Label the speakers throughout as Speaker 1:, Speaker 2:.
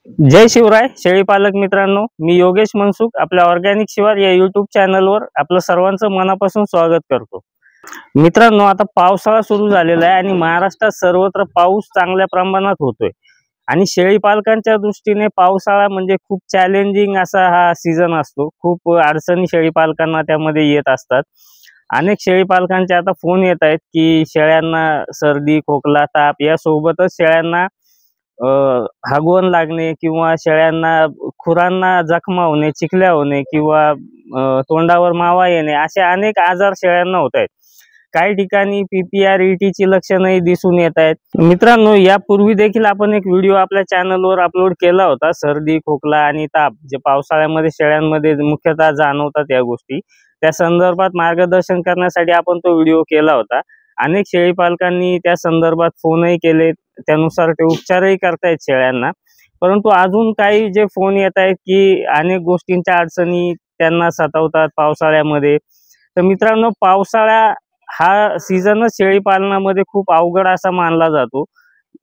Speaker 1: जय शिवराय शेळी पालक मित्रांनो, मी योगेश मनसुख आपल्या ऑर्गॅनिक शिवार या यूट्यूब चॅनलवर आपलं सर्वांचं मनापासून स्वागत करतो। मित्रांनो, आता पावसाळा सुरू झालेला आहे आणि महाराष्ट्रात सर्वत्र पाऊस चांगल्या प्रमाणात होतोय आणि शेळी पालकांच्या दृष्टीने पावसाळा म्हणजे खूप चॅलेंजिंग असा हा सीझन असतो। खूप अडचणी शेळी पालकांना त्यामध्ये येत असतात। अनेक शेळी पालकांचे आता फोन येत आहेत की शेळ्यांना सर्दी, खोकला, ताप यासोबतच शेळ्यांना हागवण लागणे किंवा शेळ्यांना खुरांना जखमा होणे, चिखल्या होणे किंवा तोंडावर मावा येणे असे अनेक आजार शेळ्यांना होत आहेत। काही ठिकाणी पीपीआर ईटीची लक्षणंही दिसून येत आहेत। मित्रांनो, यापूर्वी देखील आपण एक व्हिडिओ आपल्या चॅनलवर अपलोड केला होता, सर्दी, खोकला आणि ताप जे पावसाळ्यामध्ये शेळ्यांमध्ये मुख्यतः जाणवतात या गोष्टी, त्या संदर्भात मार्गदर्शन करण्यासाठी आपण तो व्हिडिओ केला होता। अनेक शेळी पालकांनी त्या संदर्भात फोनही केले, त्यानुसार ते उपचारही करतायत शेळ्यांना। परंतु अजून काही जे फोन येत आहेत की अनेक गोष्टींच्या अडचणी त्यांना सतावतात पावसाळ्यामध्ये। तर मित्रांनो, पावसाळा हा सीझनच शेळी पालनामध्ये खूप अवघड असा मानला जातो,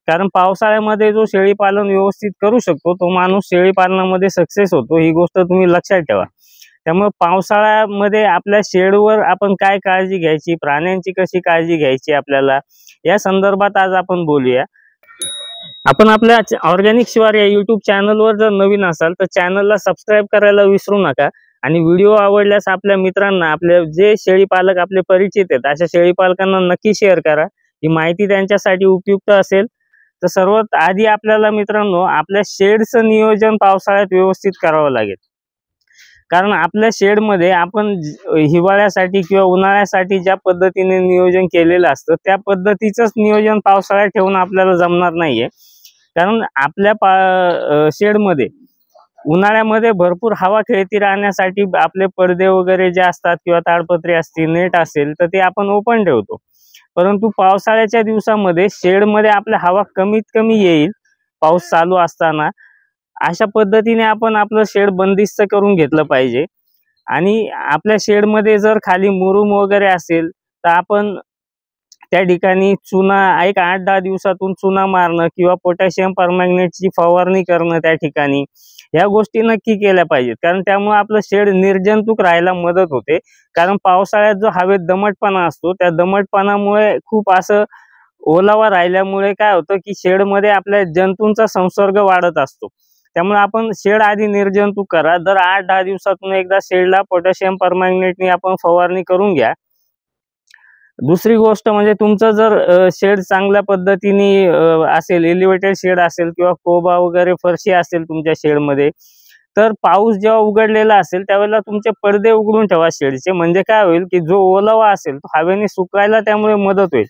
Speaker 1: कारण पावसाळ्यामध्ये जो शेळी पालन व्यवस्थित करू शकतो तो माणूस शेळी पालनामध्ये सक्सेस होतो, ही गोष्ट तुम्ही लक्षात ठेवा। त्यामुळे पावसाळ्यामध्ये आपल्या शेडवर आपण काय काळजी घ्यायची, प्राण्यांची कशी काळजी घ्यायची आपल्याला, या संदर्भात आज आपण बोलूया। आपण आपल्या ऑर्गॅनिक शिवार या यूट्यूब चॅनलवर जर नवीन असाल तर चॅनलला सबस्क्राईब करायला विसरू नका आणि व्हिडिओ आवडल्यास आपल्या मित्रांना, आपले जे शेळी पालक आपले परिचित आहेत अशा शेळी पालकांना नक्की शेअर करा, ही माहिती त्यांच्यासाठी उपयुक्त असेल। तर सर्वात आधी आपल्याला मित्रांनो आपल्या शेडचं नियोजन पावसाळ्यात व्यवस्थित करावं लागेल, कारण आपल्या शेडमध्ये आपण हिवाळ्यासाठी किंवा उन्हाळ्यासाठी ज्या पद्धतीने नियोजन केलेलं असतं त्या पद्धतीचंच नियोजन पावसाळ्यात ठेवून आपल्याला जमणार नाहीये। कारण आपल्या शेडमध्ये उन्हाळ्यामध्ये भरपूर हवा खेळती राहण्यासाठी आपले पडदे वगैरे जे असतात किंवा ताडपत्री असतील, नेट असेल तर ते आपण ओपन ठेवतो। परंतु पावसाळ्याच्या दिवसामध्ये शेडमध्ये आपल्या हवा कमीत कमी येईल पाऊस चालू असताना, अशा पद्धतीने आपण आपलं शेड बंदिस्त करून घेतलं पाहिजे। आणि आपल्या शेडमध्ये जर खाली मुरुम वगैरे असेल तर आपण त्या ठिकाणी चुना एक 8-10 दिवसातून चुना मारणं किंवा पोटॅशियम परमॅंगनेटची फवारणी करणं त्या ठिकाणी, ह्या गोष्टी नक्की केल्या पाहिजेत, कारण त्यामुळे आपलं शेड निर्जंतुक राहायला मदत होते। कारण पावसाळ्यात जो हवेत दमटपणा असतो त्या दमटपणामुळे खूप असं ओलावा राहिल्यामुळे काय होतं की शेडमध्ये आपल्या जंतूंचा संसर्ग वाढत असतो। त्यामुळे आपण शेड आधी निर्जंतुक करा, दर 8-10 दिवसातून एकदा शेडला पोटॅशियम परमॅंगनेटने आपण फवारणी करून घ्या। दुसरी गोष्ट म्हणजे तुमचं जर शेड चांगल्या पद्धतीने असेल, एलिव्हेटेड शेड असेल किंवा कोबा वगैरे फरशी असेल तुमच्या शेडमध्ये, तर पाऊस जेव्हा उघडलेला असेल त्यावेळेला तुमचे पडदे उघडून ठेवा शेडचे, म्हणजे काय होईल की जो ओलावा असेल तो हवेने सुकायला त्यामुळे मदत होईल।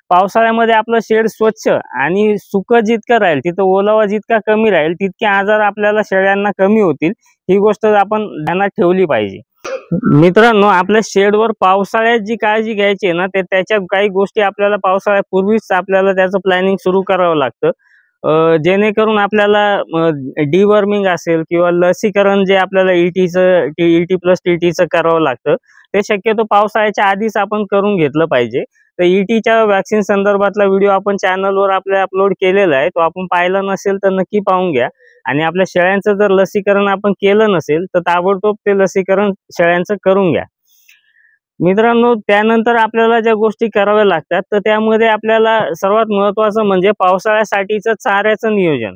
Speaker 1: पावसाळ्यामध्ये आपलं शेड स्वच्छ आणि सुकं जितकं राहील, तिथं ओलावा जितका कमी राहील तितके आजार आपल्याला शेळ्यांना कमी होतील, ही गोष्ट आपण ध्यानात ठेवली पाहिजे। मित्रांनो, आपल्या शेडवर पावसाळ्यात जी काळजी घ्यायची आहे ना, त्याच्या काही गोष्टी आपल्याला पावसाळ्यापूर्वीच आपल्याला त्याचं प्लॅनिंग सुरू करावं लागतं, जेणेकरून आपल्याला डिवर्मिंग असेल किंवा लसीकरण जे आपल्याला ईटी प्लस टीटीचं करावं लागतं, ते शक्यतो पावसाळ्याच्या आधीच आपण करून घेतलं पाहिजे। तर ईटीच्या वॅक्सिन संदर्भातला व्हिडिओ आपण चॅनलवर आपल्या अपलोड केलेला आहे, तो आपण पाहिला नसेल तर नक्की पाहून घ्या। आणि आपल्या शेळ्यांचं जर लसीकरण आपण केलं नसेल तर ताबडतोब ते लसीकरण शेळ्यांचं करून घ्या। मित्रांनो, त्यानंतर आपल्याला ज्या गोष्टी कराव्या लागतात तर त्यामध्ये आपल्याला सर्वात महत्त्वाचं म्हणजे पावसाळ्यासाठीचं चाऱ्याचं नियोजन।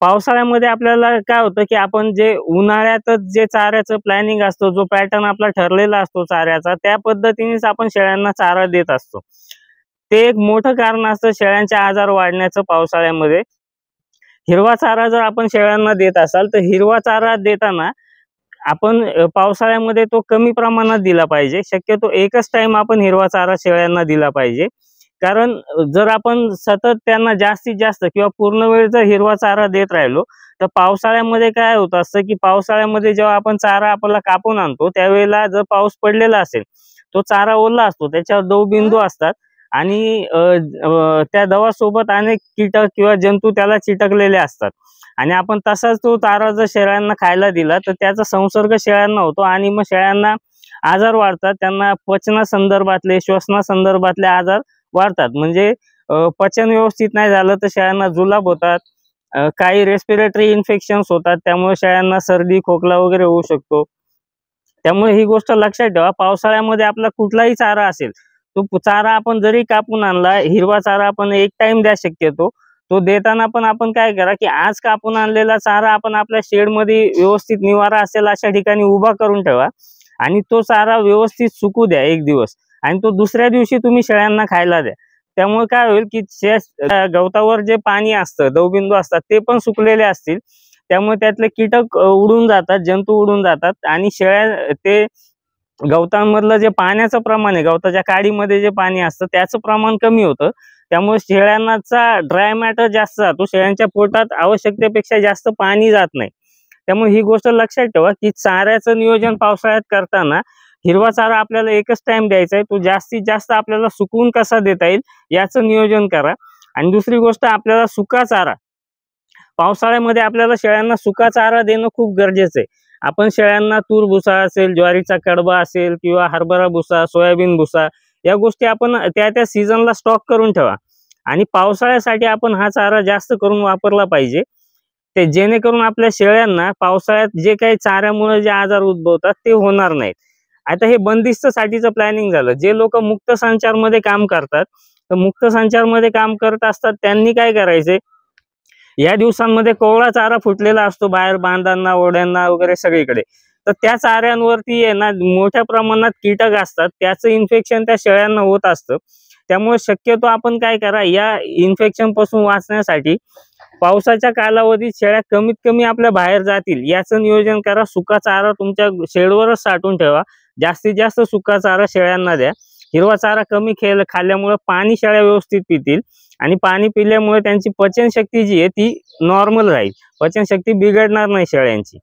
Speaker 1: पावसाळ्यामध्ये आपल्याला काय होतं की आपण जे उन्हाळ्यातच जे चाऱ्याचं प्लॅनिंग असतो, जो पॅटर्न आपला ठरलेला असतो चाऱ्याचा, त्या पद्धतीनेच आपण शेळ्यांना चारा देत असतो। ते एक मोठं कारण असतं शेळ्यांचे आजार वाढण्याचं पावसाळ्यामध्ये। हिरवा चारा जर आपण शेळ्यांना देत असाल तर हिरवा चारा देताना आपण पावसाळ्यामध्ये तो कमी प्रमाणात दिला पाहिजे, शक्यतो एकच टाइम आपण हिरवा चारा शेळ्यांना दिला पाहिजे। कारण जर आपण सतत त्यांना जास्तीत जास्त किंवा पूर्ण वेळ जर हिरवा चारा देत राहिलो तर पावसाळ्यामध्ये काय होत असतं की पावसाळ्यामध्ये जेव्हा आपण चारा आपल्याला कापून आणतो त्यावेळेला जर पाऊस पडलेला असेल, तो चारा ओला असतो, त्याच्यावर दवबिंदू असतात आणि त्या दवासोबत अनेक कीटक किंवा जंतू त्याला चिटकलेले असतात आणि आपण तसाच तो चारा जर शेळ्यांना खायला दिला तर त्याचा संसर्ग शेळ्यांना होतो आणि मग शेळ्यांना आजार वाढतात, त्यांना पचनासंदर्भातले, श्वसनासंदर्भातले आजार वाढतात। म्हणजे पचन व्यवस्थित नाही झालं तर शेळ्यांना जुलाब होतात काही रेस्पिरेटरी इन्फेक्शन्स होतात, त्यामुळे शेळ्यांना सर्दी खोकला वगैरे होऊ शकतो. त्यामुळे ही गोष्ट लक्षात ठेवा, पावसाळ्यामध्ये आपला कुठलाही चारा असेल, तो चारा आपण जरी कापून आणला, हिरवा चारा आपण एक टाइम द्या शक्यतो. तो देताना पण आपण काय करा की आज कापून आणलेला चारा आपण आपल्या शेडमध्ये व्यवस्थित निवारा असेल अशा ठिकाणी उभा करून ठेवा आणि तो चारा व्यवस्थित सुकू द्या एक दिवस आणि तो दुसऱ्या दिवशी तुम्ही शेळ्यांना खायला द्या. त्यामुळे काय होईल की गवतावर जे पाणी असतं, दवबिंदू असतात, ते पण सुकलेले असतील. त्यामुळे त्यातले कीटक उडून जातात, जंतू उडून जातात आणि शेळ्या ते गवतांमधलं जे पाण्याचं प्रमाण आहे, गवताच्या काडीमध्ये जे पाणी असतं त्याचं प्रमाण कमी होतं. त्यामुळे शेळ्यांचा ड्राय मॅटर जास्त जातो, शेळ्यांच्या पोटात आवश्यकतेपेक्षा जास्त पाणी जात नाही. त्यामुळे ही गोष्ट लक्षात ठेवा की चाऱ्याचं नियोजन पावसाळ्यात करताना हिरवा चारा आपल्याला एकच टाइम द्यायचा आहे, तो जास्तीत जास्त आपल्याला सुकवून कसा देता येईल याचं नियोजन करा. आणि दुसरी गोष्ट, आपल्याला सुका चारा पावसाळ्यामध्ये आपल्याला शेळ्यांना सुका चारा देणं खूप गरजेचं आहे. आपण शेळ्यांना तूर भुसा असेल, ज्वारीचा कडबा असेल किंवा हरभरा भुसा, सोयाबीन भुसा, या गोष्टी आपण त्या सीझनला स्टॉक करून ठेवा आणि पावसाळ्यासाठी आपण हा चारा जास्त करून वापरला पाहिजे, ते जेणेकरून आपल्या शेळ्यांना पावसाळ्यात जे काही चाऱ्यामुळे जे आजार उद्भवतात ते होणार नाहीत. आता हे बंदिस्त साठीचं प्लॅनिंग झालं. जे लोक मुक्त संचारमध्ये काम करतात, तर मुक्त संचारमध्ये काम करत असतात त्यांनी काय करायचे, या दिवसांमध्ये कोवळा चारा फुटलेला असतो बाहेर बांधांना, ओढ्यांना वगैरे सगळीकडे, तर त्या चाऱ्यांवरती आहे ना मोठ्या प्रमाणात कीटक असतात, त्याचं इन्फेक्शन त्या शेळ्यांना होत असतं. त्यामुळे शक्यतो आपण काय करा, या इन्फेक्शन पासून वाचण्यासाठी पावसाच्या कालावधीत शेळ्या कमीत कमी आपल्या बाहेर जातील याचं नियोजन करा. सुका चारा तुमच्या शेडवरच साठवून ठेवा, जास्तीत जास्त सुका चारा शेळ्यांना द्या. हिरवा चारा कमी खाल्ल्यामुळे पाणी शेळ्या व्यवस्थित पितील आणि पाणी पिल्यामुळे त्यांची पचनशक्ती जी आहे ती नॉर्मल राहील, पचनशक्ती बिघडणार नाही शेळ्यांची.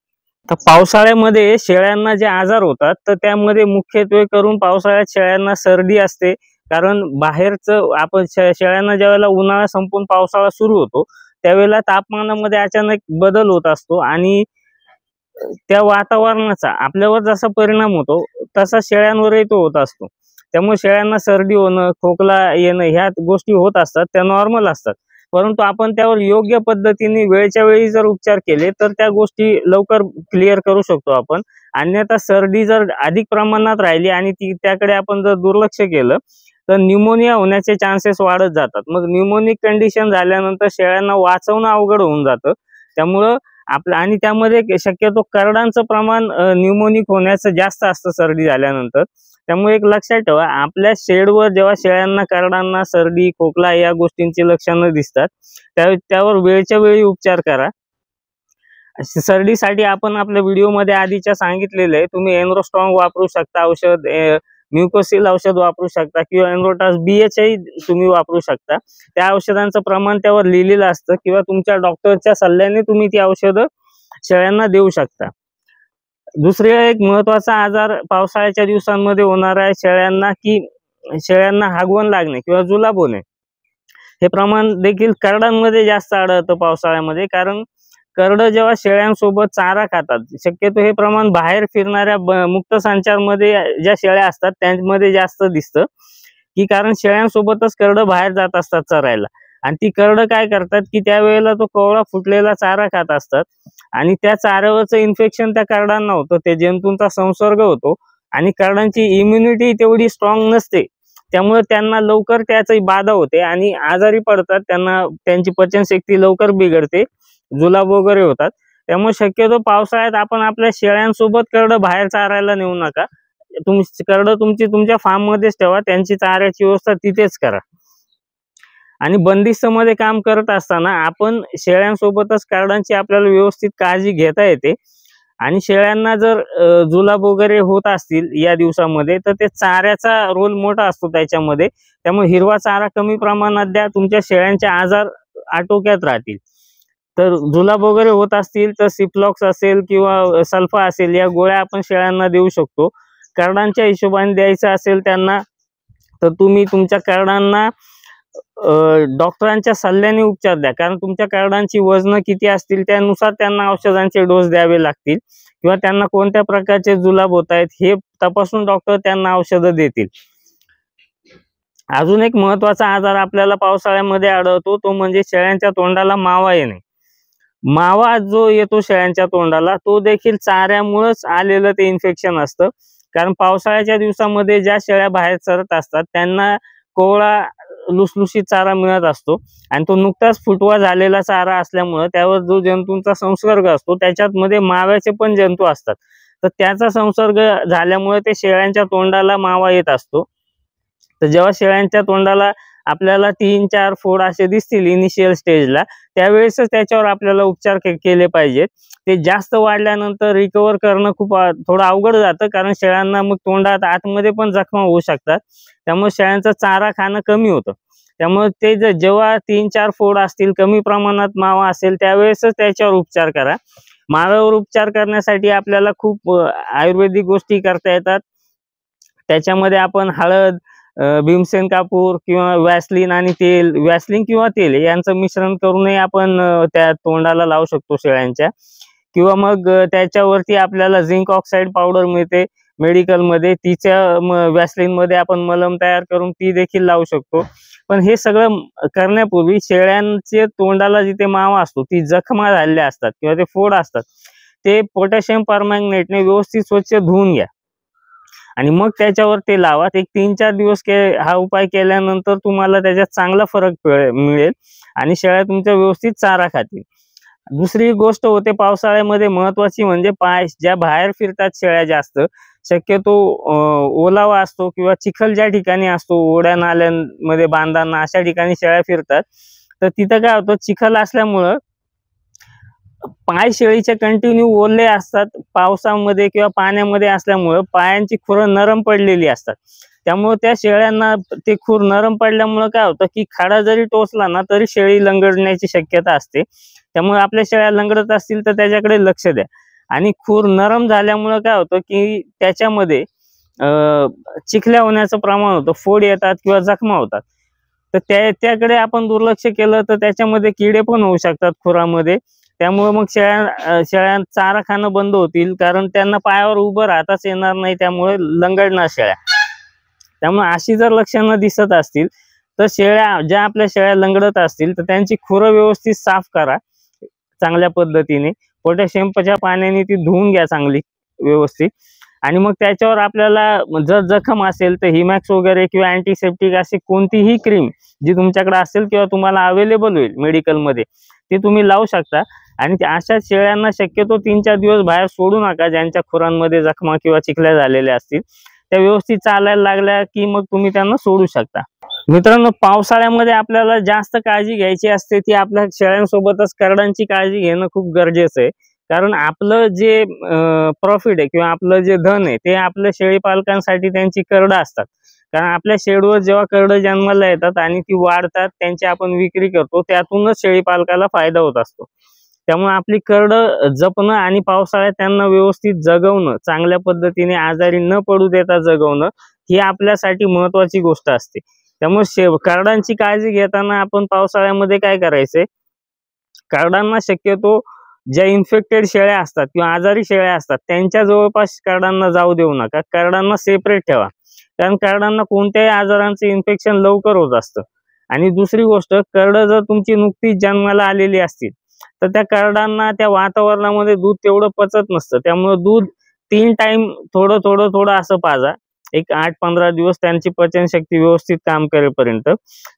Speaker 1: तर पावसाळ्यामध्ये शेळ्यांना जे आजार होतात तर त्यामध्ये मुख्यत्वे करून पावसाळ्यात शेळ्यांना सर्दी असते, कारण बाहेरचं आपण शेळ्यांना ज्यावेळेला उन्हाळा संपून पावसाळा सुरू होतो त्यावेळेला तापमानामध्ये अचानक बदल होत असतो आणि त्या वातावरणाचा आपल्यावर जसा परिणाम होतो तसा शेळ्यांवरही तो होत असतो. त्यामुळे शेळ्यांना सर्दी होणं, खोकला येणं ह्या गोष्टी होत असतात, त्या नॉर्मल असतात. परंतु आपण त्यावर योग्य पद्धतीने वेळच्या वेळी जर उपचार केले तर त्या गोष्टी लवकर क्लिअर करू शकतो आपण. अन्यथा सर्दी जर अधिक प्रमाणात राहिली आणि त्याकडे आपण जर दुर्लक्ष केलं तर न्यूमोनिया होण्याचे चान्सेस वाढत जातात. मग न्यूमोनिक कंडिशन झाल्यानंतर शेळ्यांना वाचवणं अवघड होऊन जातं. त्यामुळं आणि त्यामध्ये शक्यतो करडांचं प्रमाण न्यूमोनिक होण्याचं जास्त असतं सर्दी झाल्यानंतर. त्यामुळे एक लक्षात ठेवा, आपल्या शेडवर जेव्हा शेळ्यांना करडांना सर्दी खोकला या गोष्टींची लक्षणं दिसतात त्यावर वेळच्या वेळी उपचार करा. सर्दीसाठी आपण आपल्या व्हिडिओमध्ये आधीच्या सांगितलेलं आहे, तुम्ही एनरोस्ट्रॉंग वापरू शकता औषध, म्युकोसिल औषध वापरू शकता किंवा एनरोटास BH तुम्ही वापरू शकता. त्या औषधांचं प्रमाण त्यावर लिहिलेलं असतं किंवा तुमच्या डॉक्टरच्या सल्ल्याने तुम्ही ती औषधं शेळ्यांना देऊ शकता. दुसरे एक महत्वाचा आजार पावसाळ्याच्या दिवसांमध्ये होणार आहे शेळ्यांना, की शेळ्यांना हागवण लागणे किंवा जुलाब होणे. हे प्रमाण देखील करडांमध्ये जास्त आढळतं पावसाळ्यामध्ये, कारण करडं जेव्हा शेळ्यांसोबत चारा खातात, शक्यतो हे प्रमाण बाहेर फिरणाऱ्या मुक्त संचारमध्ये ज्या शेळ्या असतात त्यांमध्ये जास्त दिसतं, की कारण शेळ्यांसोबतच करडं बाहेर जात असतात चरायला आणि ती करडं काय करतात की त्यावेळेला तो कोवळा फुटलेला चारा खात असतात आणि त्या चाऱ्यावरचं इन्फेक्शन त्या करडांना होतं, ते जंतूंचा संसर्ग होतो आणि करडांची इम्युनिटी तेवढी स्ट्रॉंग नसते. त्यामुळे त्यांना लवकर त्याची बाधा होते आणि आजारी पडतात, त्यांची पचनशक्ती लवकर बिघडते, जुलाब वगैरे होतात. त्यामुळे शक्यतो पावसाळ्यात आपण आपल्या शेळ्यांसोबत करडं बाहेर चारायला नेऊ नका. करडं तुमच्या फार्म मध्येच ठेवा, त्यांची चाऱ्याची व्यवस्था तिथेच करा. आणि बंदिस्त मध्ये काम करत असताना आपण शेळ्यांसोबतच करडांची आपल्याला व्यवस्थित काळजी घेता येते आणि शेळ्यांना जर जुलाब वगैरे होत असतील या दिवसामध्ये तर ते चाऱ्याचा रोल मोठा असतो त्याच्यामध्ये. त्यामुळे हिरवा चारा कमी प्रमाणात द्या, तुमच्या शेळ्यांचे आजार आटोक्यात राहतील. तर जुलाब वगैरे होत असतील तर सिप्लॉक्स असेल किंवा सल्फा असेल या गोळ्या आपण शेळ्यांना देऊ शकतो. करडांच्या हिशोबाने द्यायचं असेल त्यांना तर तुम्ही तुमच्या करडांना डॉक्टरांच्या सल्ल्याने उपचार द्या, कारण तुमच्या करडांची वजन किती असतील त्यानुसार त्यांना औषधांचे डोस द्यावे लागतील किंवा त्यांना कोणत्या प्रकारचे जुलाब होत आहेत हे तपासून डॉक्टर त्यांना औषधं देतील. अजून एक महत्वाचा आजार आपल्याला पावसाळ्यामध्ये आढळतो तो म्हणजे शेळ्यांच्या तोंडाला मावा येणे. मावा जो येतो शेळ्यांच्या तोंडाला तो देखील चाऱ्यामुळेच आलेलं ते इन्फेक्शन असतं। कारण पावसाळ्याच्या दिवसामध्ये ज्या शेळ्या बाहेर चरत असतात त्यांना कोवळा लुसलुशीत चारा मिळत असतो आणि तो नुकताच फुटवा झालेला चारा असल्यामुळे त्यावर जो जंतूंचा संसर्ग असतो त्याच्यात मध्ये माव्याचे पण जंतू असतात, तर त्याचा संसर्ग झाल्यामुळे ते शेळ्यांच्या तोंडाला मावा येत असतो। तर जेव्हा शेळ्यांच्या तोंडाला आपल्याला 3-4 फोड असे दिसतील इनिशियल स्टेजला, त्यावेळेसच त्याच्यावर आपल्याला उपचार केले पाहिजेत। ते जास्त वाढल्यानंतर रिकवर करणं खूप थोडं अवघड जातं, कारण शेळ्यांना मग तोंडात आतमध्ये पण जखमा होऊ शकतात, त्यामुळे शेळ्यांचा चारा खाणं कमी होतं। त्यामुळे ते जेव्हा 3-4 फोड असतील, कमी प्रमाणात मावा असेल, त्यावेळेसच त्याच्यावर उपचार करा। माव्यावर उपचार करण्यासाठी आपल्याला खूप आयुर्वेदिक गोष्टी करता येतात। त्याच्यामध्ये आपण हळद, भीमसेन कापूर किंवा वॅसलीन आणि तेल, वॅसलीन किंवा तेल यांचं मिश्रण करूनही आपण त्या तोंडाला लावू शकतो शेळ्यांच्या। किंवा मग त्याच्यावरती आपल्याला झिंक ऑक्साईड पावडर मिळते मेडिकलमध्ये, तिच्या वॅसलीनमध्ये आपण मलम तयार करून ती देखील लावू शकतो। पण हे सगळं करण्यापूर्वी शेळ्यांचे तोंडाला जिथे मावा असतो, ती जखमा झालेल्या असतात किंवा ते फोड असतात, ते पोटॅशियम परमॅंगनेटने व्यवस्थित स्वच्छ धुवून घ्या आणि मग त्याच्यावर ते लावा। एक 3-4 दिवस हा उपाय केल्यानंतर तुम्हाला त्याच्यात चांगला फरक मिळेल आणि शेळ्या तुमच्या व्यवस्थित चारा खातील। दुसरी गोष्ट होते पावसाळ्यामध्ये महत्वाची, म्हणजे ज्या बाहेर फिरतात शेळ्या जास्त, शक्यतो ओलावा असतो किंवा चिखल ज्या ठिकाणी असतो, ओढ्या नाल्यांमध्ये बांधांना अशा ठिकाणी शेळ्या फिरतात, तर तिथं काय होतं, चिखल असल्यामुळं पाय शेळीचे कंटिन्यू ओले असतात, पावसामध्ये किंवा पाण्यामध्ये असल्यामुळं पायांची खुरं नरम पडलेली असतात। त्यामुळे त्या शेळ्यांना ते खूर नरम पडल्यामुळे काय होतं की खाडा जरी टोचला ना तरी शेळी लंगडण्याची शक्यता असते। त्यामुळे आपल्या शेळ्या लंगडत असतील तर त्याच्याकडे लक्ष द्या। आणि खूर नरम झाल्यामुळे काय होतं की त्याच्यामध्ये चिखल्या होण्याचं प्रमाण होतं, फोड येतात किंवा जखमा होतात, तर त्याकडे आपण दुर्लक्ष केलं तर त्याच्यामध्ये किडे पण होऊ शकतात खुरामध्ये। त्यामुळे मग शेळ्या चारा खाणं बंद होतील, कारण त्यांना पायावर उभं राहताच येणार नाही, त्यामुळे लंगडणार शेळ्या। त्यामुळे अशी जर लक्षणं दिसत असतील तर ज्या आपल्या शेळ्या लंगडत असतील तर त्यांची खुरं व्यवस्थित साफ करा चांगल्या पद्धतीने, पोटॅशियमच्या पाण्याने ती धुवून घ्या चांगली व्यवस्थित। आणि मग त्याच्यावर आपल्याला जर जखम असेल तर हिमॅक्स वगैरे किंवा अँटीसेप्टिक अशी कोणतीही क्रीम जी तुमच्याकडे असेल किंवा तुम्हाला अवेलेबल होईल मेडिकलमध्ये, ते तुम्ही लावू शकता। आणि अशा शेळ्यांना शक्यतो 3-4 दिवस बाहेर सोडू नका, ज्यांच्या खुरांमध्ये जखमा किंवा चिखल्या झालेल्या असतील। त्या व्यवस्थित चालायला लागल्या की मग तुम्ही त्यांना सोडू शकता। मित्रांनो, पावसाळ्यामध्ये आपल्याला जास्त काळजी घ्यायची असते ती आपल्या शेळ्यांसोबतच करडांची काळजी घेणं खूप गरजेचं आहे। कारण आपलं जे प्रॉफिट आहे किंवा आपलं जे धन आहे ते आपल्या शेळी पालकांसाठी त्यांची करडं असतात। कारण आपल्या शेडवर जेव्हा करडं जन्माला येतात आणि ती वाढतात, त्यांची आपण विक्री करतो, त्यातूनच शेळी पालकाला फायदा होत असतो। त्यामुळे आपली करडं जपणं आणि पावसाळ्यात त्यांना व्यवस्थित जगवणं, चांगल्या पद्धतीने आजारी न पडू देता जगवणं, ही आपल्यासाठी महत्वाची गोष्ट असते। त्यामुळे करडांची काळजी घेताना आपण पावसाळ्यामध्ये काय करायचंय, करडांना शक्यतो ज्या इन्फेक्टेड शेळ्या असतात किंवा आजारी शेळ्या असतात त्यांच्या जवळपास करडांना जाऊ देऊ नका, करडांना सेपरेट ठेवा। कारण करडांना कोणत्याही आजारांचं इन्फेक्शन लवकर होत असतं। आणि दुसरी गोष्ट, करडं जर तुमची नुकतीच जन्माला आलेली असतील तर त्या करडांना त्या वातावरणामध्ये दूध तेवढं पचत नसतं, त्यामुळे दूध 3 टाइम थोडं थोडं थोडं असं पाजा, एक 8-15 दिवस त्यांची पचनशक्ती व्यवस्थित काम करेपर्यंत।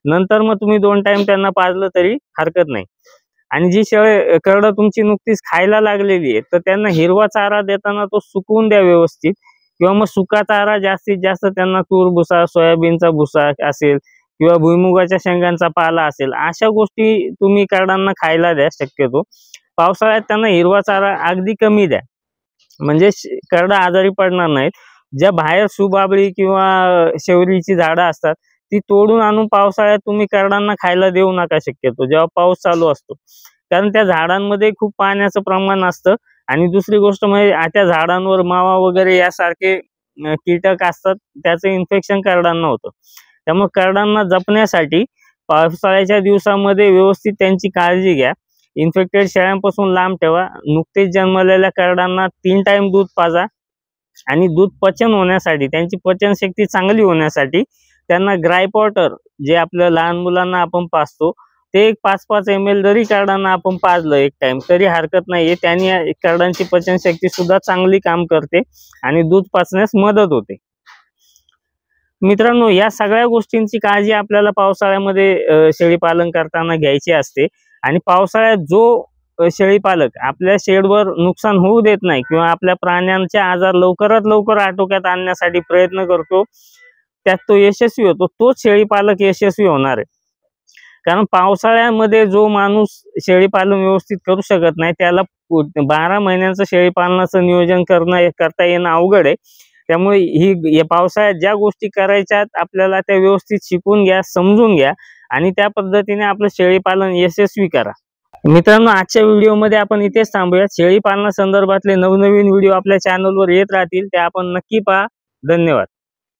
Speaker 1: नंतर मग तुम्ही 2 टाइम त्यांना पाजलं तरी हरकत नाही। आणि जी करडं तुमची नुकतीच खायला लागलेली आहे तर त्यांना हिरवा चारा देताना तो सुकवून द्या व्यवस्थित, किंवा मग सुका चारा जास्तीत जास्त त्यांना तूर भुसा, सोयाबीनचा भुसा असेल किंवा भुईमुगाच्या शेंगांचा पाला असेल, अशा गोष्टी तुम्ही करडांना खायला द्या शक्यतो। पावसाळ्यात त्यांना हिरवा चारा अगदी कमी द्या, म्हणजे करडा आजारी पडणार नाहीत। ज्या बाहेर सुबाबळी किंवा शेवरीची झाडं असतात ती तोडून आणून पावसाळ्यात तुम्ही करडांना खायला देऊ नका शक्यतो, जेव्हा पाऊस चालू असतो, कारण त्या झाडांमध्ये खूप पाण्याचं प्रमाण असतं। आणि दुसरी गोष्ट म्हणजे त्या झाडांवर मावा वगैरे यासारखे कीटक असतात, त्याचं इन्फेक्शन करडांना होतं। त्यामुळे करडांना जपण्यासाठी पावसाळ्याच्या दिवसामध्ये व्यवस्थित त्यांची काळजी घ्या, इन्फेक्टेड शेळ्यांपासून लांब ठेवा, नुकतेच जन्मलेल्या करडांना 3 टाइम दूध पाजा। आणि दूध पचन होण्यासाठी, त्यांची पचनशक्ती चांगली होण्यासाठी त्यांना ग्राय वॉटर, जे आपल्या लहान मुलांना आपण पाजतो ते एक 5-5 ml जरी कार्डांना आपण पाजलं एक टाइम तरी हरकत नाहीये। त्याने कार्डांची पचनशक्ती सुद्धा चांगली काम करते आणि दूध पाचण्यास मदत होते। मित्रांनो, या सगळ्या गोष्टींची काळजी आपल्याला पावसाळ्यामध्ये शेळी पालन करताना घ्यायची असते। आणि पावसाळ्यात जो शेळी पालक आपल्या शेडवर नुकसान होऊ देत नाही किंवा आपल्या प्राण्यांचे आजार लवकरात लवकर आटोक्यात आणण्यासाठी प्रयत्न करतो, त्यात तो यशस्वी होतो, तोच शेळी पालक यशस्वी होणार आहे। कारण पावसाळ्यामध्ये जो माणूस शेळी पालन व्यवस्थित करू शकत नाही त्याला 12 महिन्यांचं शेळी पालनाचं नियोजन करता येणं अवघड आहे। त्यामुळे या पावसाळ्यात ज्या गोष्टी करायच्यात आपल्याला त्या व्यवस्थित शिकून घ्या, समजून घ्या आणि त्या पद्धतीने आपलं शेळी पालन यशस्वी करा। मित्रांनो, आजच्या व्हिडिओमध्ये आपण इथेच थांबूया। शेळी पालना संदर्भातले नवनवीन व्हिडिओ आपल्या चॅनलवर येत राहतील, ते आपण नक्की पहा। धन्यवाद।